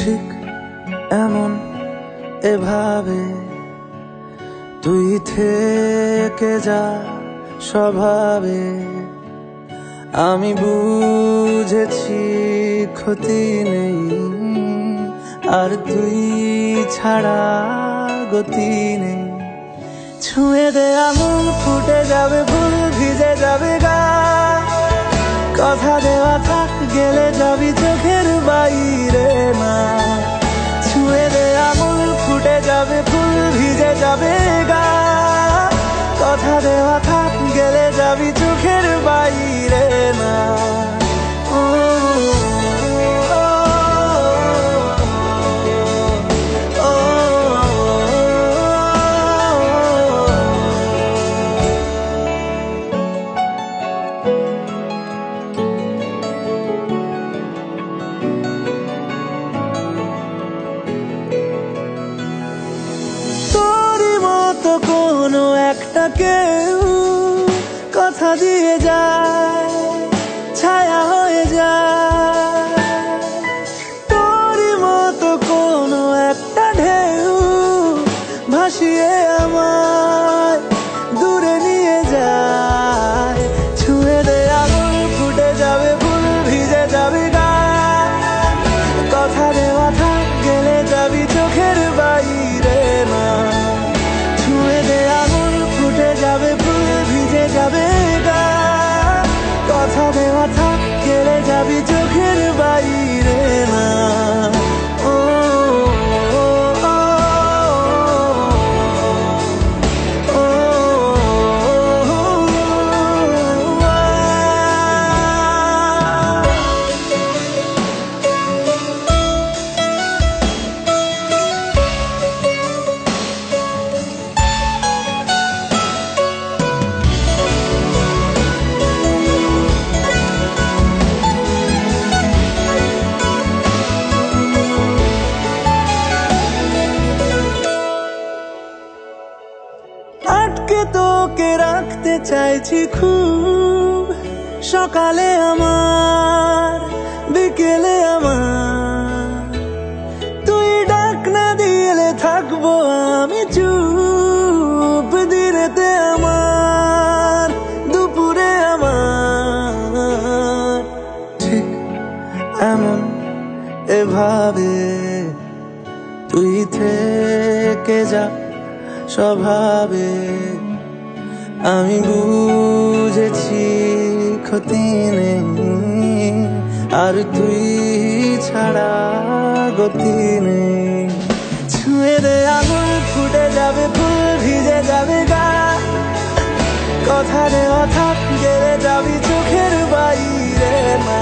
ঠিক এমন এভাবে তুই থেকে যা স্বভাবে। আমি বুঝেছি ক্ষতি নেই, আর তুই ছাড়া গতি নেই। ছুঁয়ে দে আঙুল, ফুটে যাবে ফুল, ভিজে যাবে গা। কথা দেওয়া থাক, গেলে যাবি চোখের বাইরে না। ছুঁয়ে দে আঙুল, ফুটে যাবে ফুল, ভিজে যাবে গা। কথা দেওয়া থাক, গেলে যাবি চোখের বাইরে না। কোনো একটা কেউ কথা দিয়ে যায়, ছায়া হয়ে যায়। তোরই মতো কোনো একটা ঢেউ ভাসিয়ে আমায় দূরে নিয়ে যায়। ছুঁয়ে দে আঙুল, ফুটে যাবে ফুল, ভিজে যাবে গা। কথা দেওয়া থাক, গেলে যাবি চোখের বাইরে না। যাবে ফুল, ভিজে যাবে গা। কথা দেওয়া থাক, গেলে যাবি চোখের বাইরে না। আটকে তোকে রাখতে চাইছি খুব, সকালে আমার, বিকেলে আমার। তুই ডাক না দিলে থাকবো আমি চুপ, দিনেতে আমার, দুপুরে আমার। ঠিক এমন এভাবে তুই থেকে যা স্বভাবে। আমি বুঝেছি ক্ষতি নেই, আর তুই ছাড়া গতি নেই। ছুঁয়ে দে আঙুল, ফুটে যাবে ফুল, ভিজে যাবে গা। কথা দেওয়া থাক, গেলে যাবি চোখের বাইরে না।